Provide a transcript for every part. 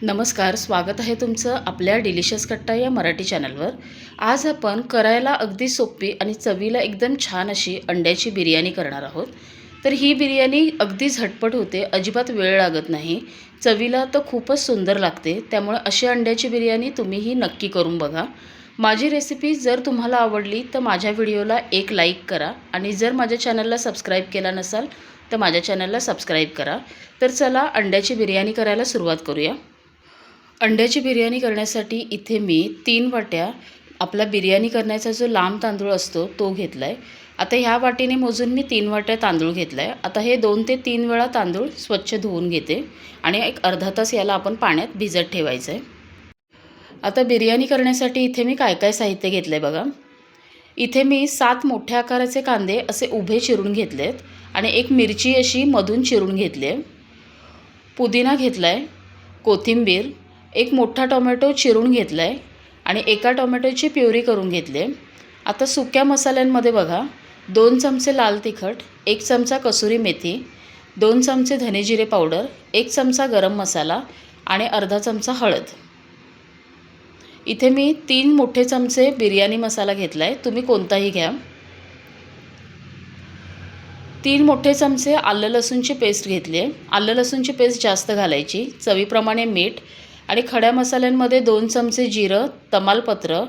नमस्कार, स्वागत आहे तुमचं आपल्या डिलिशियस कट्टा या मराठी चॅनलवर। आज आपण करायला अगदी सोपी आणि चवीला एकदम छान अशी अंड्याची बिर्याणी करणार आहोत। तर ही बिर्याणी अगदी झटपट होते, अजिबात वेळ लागत नाही, चवीला तर खूपच सुंदर लागते। त्यामुळे अशी अंड्याची बिर्याणी तुम्हीही नक्की करून बघा। माझी रेसिपी जर तुम्हाला आवडली तर माझ्या व्हिडिओला एक लाईक करा आणि जर माझ्या चॅनलला सबस्क्राईब केला नसाल तर माझ्या चॅनलला सबस्क्राईब करा। तर चला अंड्याची बिर्याणी करायला सुरुवात करूया। अंड्याची बिर्याणी करण्यासाठी इथे मी 3 वाट्या आपला बिर्याणी करण्याचा जो लांब तांदूळ असतो तो घेतला आहे। आता ह्या वाटीने मोजून मी 3 वाट्या तांदूळ घेतला आहे। आता हे 2 ते 3 वेळा तांदूळ स्वच्छ धुवून घेते आणि एक अर्धा तास याला आपण पाण्यात भिजत ठेवायचं आहे। आता बिर्याणी करण्यासाठी इथे मी काय काय साहित्य घेतलं आहे बघा। इथे मी 7 मोठ्या आकाराचे कांदे असे उभे चिरून घेतलेत आणि एक मिरची अशी मधून चिरून घेतली आहे। पुदिना घेतला आहे, कोथिंबीर, एक मोठा टोमॅटो चिरून घेतला आहे आणि एका टोमॅटोची प्युरी करून घेतली आहे। आता सुक्या मसाल्यांमध्ये बघा, 2 चमचे लाल तिखट, 1 चमचा कसुरी मेथी, 2 चमचे धने जिरे पावडर, 1 चमचा गरम मसाला आणि अर्धा चमचा हळद। इथे मी 3 मोठे चमचे बिर्याणी मसाला घेतला आहे, तुम्ही कोणताही घ्या। 3 मोठे चमचे आलं लसूणची पेस्ट घेतली आहे। आलं लसूणची पेस्ट जास्त घालायची, चवीप्रमाणे मीठ आणि खड्या मसाल्यांमध्ये 2 चमचे जिरं, तमालपत्र,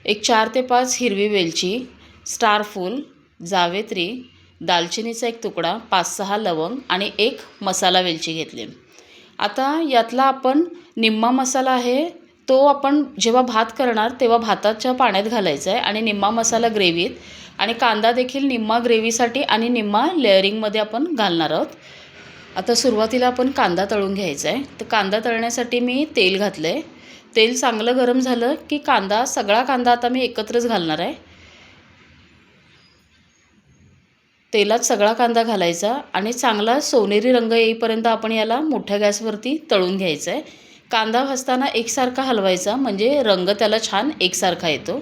एक 4 ते 5 हिरवी वेलची, स्टारफूल, जावेत्री, दालचिनीचा एक तुकडा, 5-6 लवंग आणि एक मसाला वेलची घेतली। आता यातला आपण निम्मा मसाला आहे तो आपण जेव्हा भात करणार तेव्हा भाताच्या पाण्यात घालायचा आहे आणि निम्मा मसाला ग्रेव्हीत आणि कांदा देखील निम्मा ग्रेव्हीसाठी आणि निम्मा लेअरिंगमध्ये आपण घालणार आहोत। आता सुरुवातीला आपण कांदा तळून घ्यायचा आहे। तर कांदा तळण्यासाठी मी तेल घातलं आहे। तेल चांगलं गरम झालं की सगळा कांदा आता मी एकत्रच घालणार आहे। तेलात सगळा कांदा घालायचा आणि चांगला सोनेरी रंग येईपर्यंत आपण याला मोठ्या गॅसवरती तळून घ्यायचं आहे। कांदा भाजताना एकसारखा हलवायचा म्हणजे रंग त्याला छान एकसारखा येतो।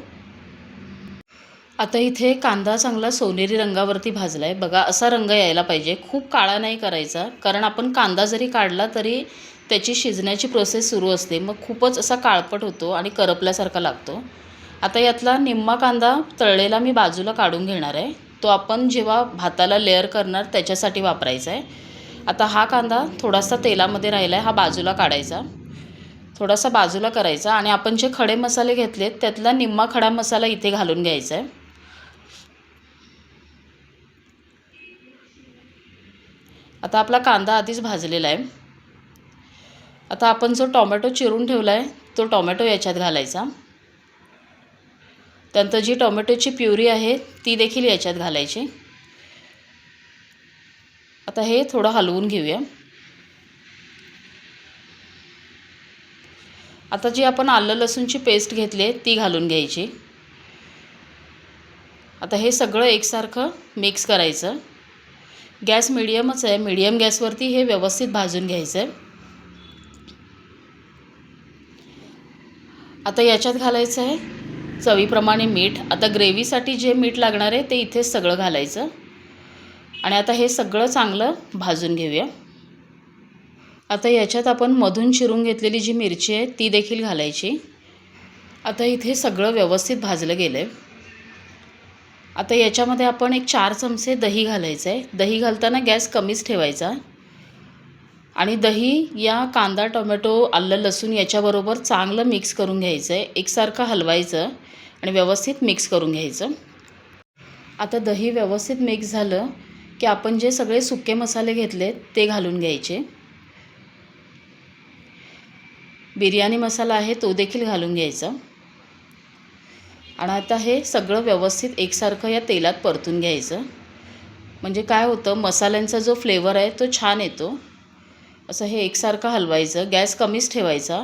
आता इथे कांदा चांगला सोनेरी रंगावरती भाजला आहे बघा, असा रंग यायला पाहिजे, खूप काळा नाही करायचा, कारण आपण कांदा जरी काढला तरी त्याची शिजण्याची प्रोसेस सुरू असते, मग खूपच असा काळपट होतो आणि करपल्यासारखा लागतो। आता यातला निम्मा कांदा तळलेला मी बाजूला काढून घेणार आहे, तो आपण जेव्हा भाताला लेअर करणार त्याच्यासाठी वापरायचा आहे। आता हा कांदा थोडासा तेलामध्ये राहिला आहे, हा बाजूला काढायचा, थोडासा बाजूला करायचा आणि आपण जे खडे मसाले घेतलेत त्यातला निम्मा खडा मसाला इथे घालून घ्यायचा आहे। आता आपला कांदा आधीच भाजलेला आहे। आता आपण जो टोमॅटो चिरून ठेवला आहे तो टोमॅटो याच्यात घालायचा, त्यानंतर जी टोमॅटोची प्युरी आहे ती देखील याच्यात घालायची। आता हे थोडं हलवून घेऊया। आता जी आपण आलं लसूणची पेस्ट घेतली आहे ती घालून घ्यायची। आता हे सगळं एकसारखं मिक्स करायचं। गॅस मीडियमच आहे, मीडियम गॅसवरती हे व्यवस्थित भाजून घ्यायचं आहे। आता याच्यात घालायचं आहे चवीप्रमाणे मीठ। आता ग्रेव्हीसाठी जे मीठ लागणार आहे ते इथेच सगळं घालायचं आणि आता हे सगळं चांगलं भाजून घेऊया। आता याच्यात आपण मधून चिरून घेतलेली जी मिरची आहे ती देखील घालायची। आता इथे सगळं व्यवस्थित भाजलं गेलं आहे। आता याच्यामध्ये आपण एक 4 चमचे दही घालायचं आहे। दही घालताना गॅस कमीच ठेवायचा आणि दही या कांदा, टोमॅटो, आलं लसूण याच्याबरोबर चांगलं मिक्स करून घ्यायचं आहे, एकसारखं हलवायचं आणि व्यवस्थित मिक्स करून घ्यायचं। आता दही व्यवस्थित मिक्स झालं की आपण जे सगळे सुके मसाले घेतलेत ते घालून घ्यायचे। बिर्याणी मसाला आहे तो देखील घालून घ्यायचा आणि आता हे सगळं व्यवस्थित एकसारखं या तेलात परतून घ्यायचं, म्हणजे काय होतं मसाल्यांचा जो फ्लेवर आहे तो छान येतो। असं हे एकसारखं हलवायचं, गॅस कमीच ठेवायचा।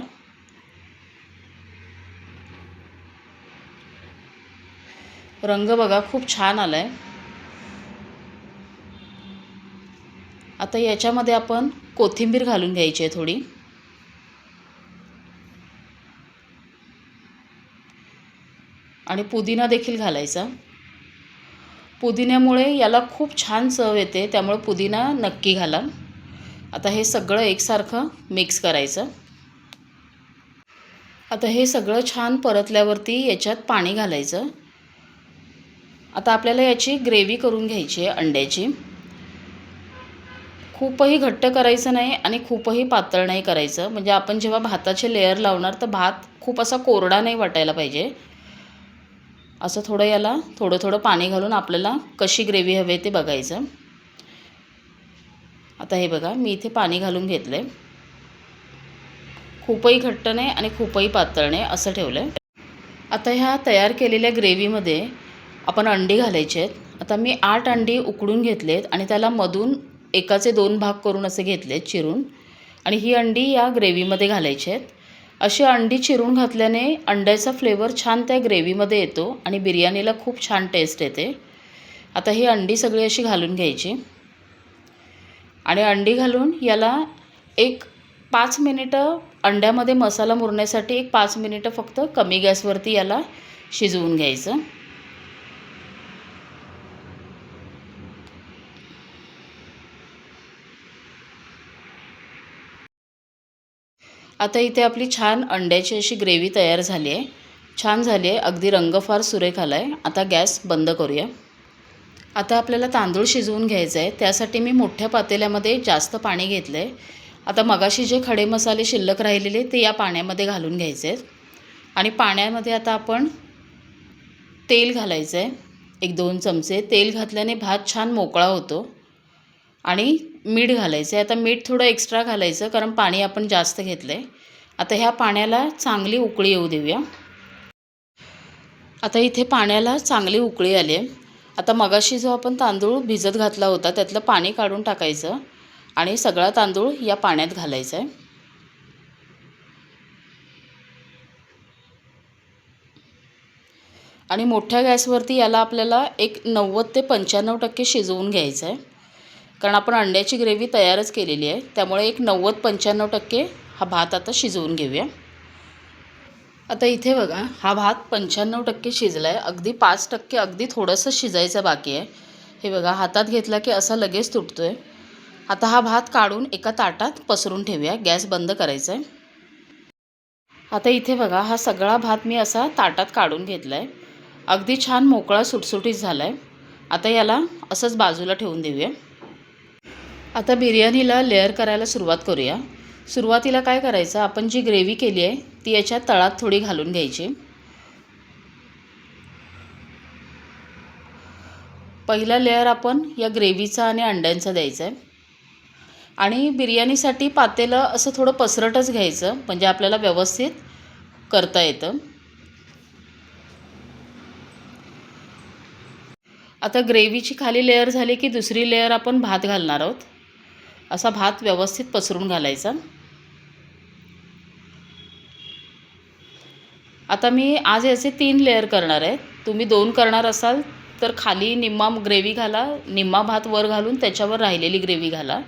रंग बघा खूप छान आला आहे। आता याच्यामध्ये आपण कोथिंबीर घालून घ्यायची आहे थोडी आणि पुदिना देखील घालायचा। पुदिन्यामुळे याला खूप छान चव येते, त्यामुळे पुदिना नक्की घाला। आता हे सगळं एकसारखं मिक्स करायचं। आता हे सगळं छान परतल्यावरती याच्यात पाणी घालायचं. आता आपल्याला याची ग्रेव्ही करून घ्यायची आहे अंड्याची. खूपही घट्ट करायचं नाही आणि खूपही पातळ नाही करायचं, म्हणजे आपण जेव्हा भाताचे लेयर लावणार तर भात खूप असा कोरडा नाही वाटायला पाहिजे. असं थोडं याला थोडं थोडं पाणी घालून आपल्याला कशी ग्रेव्ही हवी ते बघायचं. आता हे बघा मी इथे पाणी घालून घेतलं आहे. खूपही घट्ट नाही आणि खूपही पातळ नाही असं ठेवलं आहे. आता ह्या तयार केलेल्या ग्रेव्हीमध्ये आपण अंडी घालायची आहेत. आता मी 8 अंडी उकडून घेतलेत आणि त्याला मधून एकाचे 2 भाग करून असे घेतलेत चिरून, आणि ही अंडी या ग्रेव्हीमध्ये घालायची आहेत. अशी अंडी चिरून घातल्याने अंड्याचा फ्लेवर छान त्या ग्रेव्हीमध्ये येतो आणि बिर्याणीला खूप छान टेस्ट येते. आता ही अंडी सगळी अशी घालून घ्यायची आणि अंडी घालून याला एक 5 मिनिटं अंड्यामध्ये मसाला मुरण्यासाठी एक 5 मिनिटं फक्त कमी गॅसवरती याला शिजवून घ्यायचं. आता इथे आपली छान अंड्याची अशी ग्रेव्ही तयार झाली आहे. छान झाली आहे, अगदी रंग फार सुरेख आला आहे. आता गॅस बंद करूया. आता आपल्याला तांदूळ शिजवून घ्यायचं आहे. त्यासाठी मी मोठ्या पातेल्यामध्ये जास्त पाणी घेतलं आहे. आता मगाशी जे खडे मसाले शिल्लक राहिलेले ते या पाण्यामध्ये घालून घ्यायचे आहेत आणि पाण्यामध्ये आता आपण तेल घालायचं आहे. 1-2 चमचे तेल घातल्याने भात छान मोकळा होतो. आणि मीठ घालायचं आहे. आता मीठ थोडं एक्स्ट्रा घालायचं कारण पाणी आपण जास्त घेतलं आहे. आता ह्या पाण्याला चांगली उकळी येऊ देऊया. आता इथे पाण्याला चांगली उकळी आली आहे. आता मगाशी जो आपण तांदूळ भिजत घातला होता त्यातलं पाणी काढून टाकायचं आणि सगळा तांदूळ या पाण्यात घालायचा आहे. आणि मोठ्या गॅसवरती याला आपल्याला एक 90 ते 95% शिजवून घ्यायचं आहे. कारण आपण अंड्याची ग्रेव्ही तयारच केलेली आहे, त्यामुळे एक 90-95% हा भात आता शिजवून घेऊया. आता इथे बघा हा भात 95% शिजला आहे. अगदी 5% अगदी थोडंसं शिजायचं बाकी आहे. हे बघा हातात घेतला की असा लगेच तुटतो आहे. आता हा भात काढून एका ताटात पसरून ठेवूया. गॅस बंद करायचा आहे. आता इथे बघा हा सगळा भात मी असा ताटात काढून घेतला आहे. अगदी छान मोकळा सुटसुटीत झाला आहे. आता याला असंच बाजूला ठेवून देऊया. आता बिर्याणीला लेअर करायला सुरुवात करूया. सुरुवातीला काय करायचं, आपण जी ग्रेव्ही केली आहे ती याच्या तळात थोडी घालून घ्यायची. पहिला लेअर आपण या ग्रेव्हीचा आणि अंड्यांचा द्यायचा आहे. आणि बिर्याणीसाठी पातेलं असं थोडं पसरटच घ्यायचं म्हणजे आपल्याला व्यवस्थित करता येतं. आता ग्रेव्हीची खाली लेअर झाली की दुसरी लेअर आपण भात घालणार आहोत. असा भात व्यवस्थित पसरून घालायचा. आता मी आज याचे 3 लेअर करणार आहे. तुम्ही 2 करणार असाल तर खाली निम्मा ग्रेव्ही घाला, निम्मा भात वर घालून त्याच्यावर राहिलेली ग्रेव्ही घाला.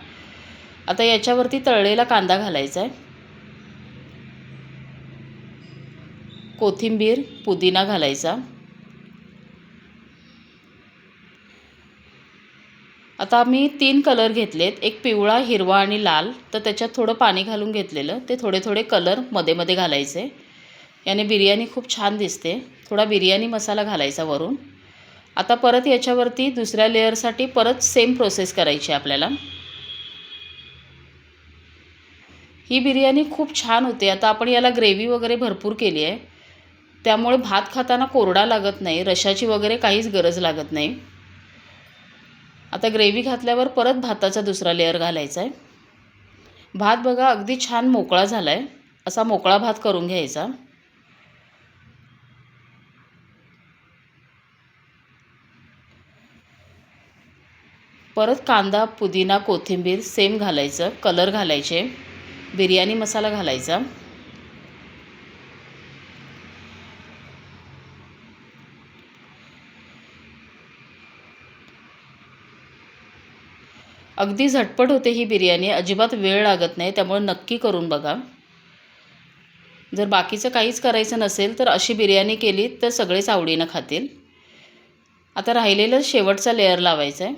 आता याच्यावरती तळलेला कांदा घालायचा आहे. कोथिंबीर, पुदिना घालायचा. आता मी 3 कलर घेतलेत, एक पिवळा, हिरवा आणि लाल. तर त्याच्यात थोडं पाणी घालून घेतलेलं, ते थोडे थोडे कलर मध्ये मध्ये घालायचे. याने बिर्याणी खूप छान दिसते. थोडा बिर्याणी मसाला घालायचा वरून. आता परत याच्यावरती दुसऱ्या लेअरसाठी परत सेम प्रोसेस करायची आपल्याला. ही बिर्याणी खूप छान होते. आता आपण याला ग्रेव्ही वगैरे भरपूर केली आहे, त्यामुळे भात खाताना कोरडा लागत नाही, रशाची वगैरे काहीच गरज लागत नाही. आता ग्रेव्ही घातल्यावर परत भाताचा दुसरा लेअर घालायचा आहे. भात बघा अगदी छान मोकळा झाला आहे. असा मोकळा भात करून घ्यायचा. परत कांदा, पुदिना, कोथिंबीर सेम घालायचं, कलर घालायचे, बिर्याणी मसाला घालायचा. अगदी झटपट होते ही बिर्याणी, अजिबात वेळ लागत नाही, त्यामुळे नक्की करून बघा. जर बाकीचं काहीच करायचं नसेल तर अशी बिर्याणी केली तर सगळेच आवडीनं खातील. आता राहिलेलं शेवटचा लेअर लावायचा आहे.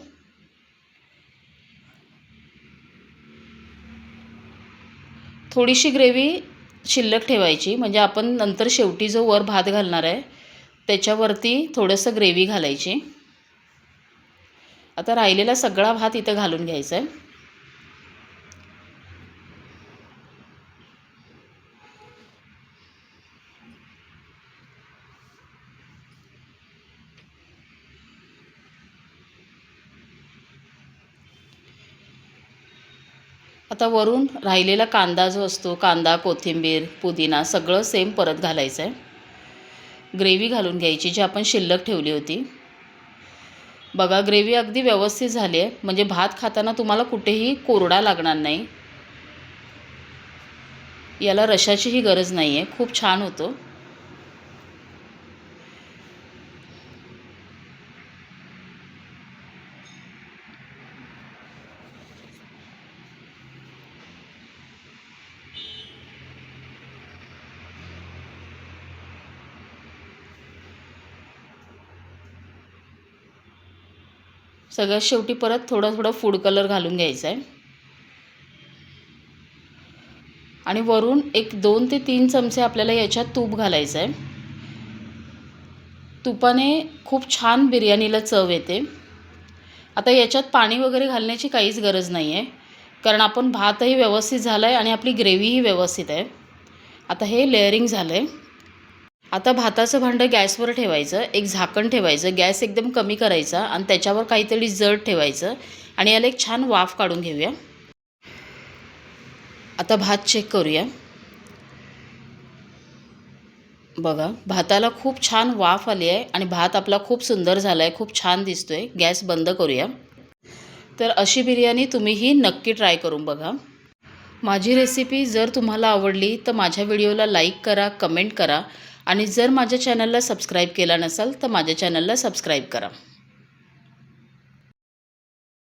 थोडीशी ग्रेव्ही शिल्लक ठेवायची, म्हणजे आपण नंतर शेवटी जो वर भात घालणार आहे त्याच्यावरती थोडंसं ग्रेव्ही घालायची. आता राहिलेला सगळा भात इथं घालून घ्यायचा आहे. आता वरून राहिलेला कांदा जो असतो, कांदा, कोथिंबीर, पुदिना सगळं सेम परत घालायचं आहे. ग्रेव्ही घालून घ्यायची जी आपण शिल्लक ठेवली होती. बघा ग्रेव्ही अगदी व्यवस्थित झाली आहे, म्हणजे भात खाताना तुम्हाला कुठेही कोरडा लागणार नाही. याला रशाचीही गरज नाही आहे, खूप छान होतो. सगळ्यात शेवटी परत थोडं फूड कलर घालून घ्यायचा आहे आणि वरून एक 2 ते 3 चमचे आपल्याला याच्यात तूप घालायचं आहे. तुपाने खूप छान बिर्याणीला चव येते. आता याच्यात पाणी वगैरे घालण्याची काहीच गरज नाही आहे, कारण आपण भातही व्यवस्थित झाला आहे आणि आपली ग्रेव्हीही व्यवस्थित आहे. आता हे लेअरिंग झालं आहे. आता भाताचं भांडं गॅसवर ठेवायचं, एक झाकण ठेवायचं, गॅस एकदम कमी करायचा आणि त्याच्यावर काहीतरी जड ठेवायचं आणि याला एक छान वाफ काढून घेऊया. आता भात चेक करूया. बघा भाताला खूप छान वाफ आली आहे आणि भात आपला खूप सुंदर झाला आहे, खूप छान दिसतो आहे. गॅस बंद करूया. तर अशी बिर्याणी तुम्हीही नक्की ट्राय करून बघा. माझी रेसिपी जर तुम्हाला आवडली तर माझ्या व्हिडिओला लाईक करा, कमेंट करा आणि जर माझ्या चॅनलला सबस्क्राईब केला नसाल तर माझ्या चॅनलला सबस्क्राईब करा.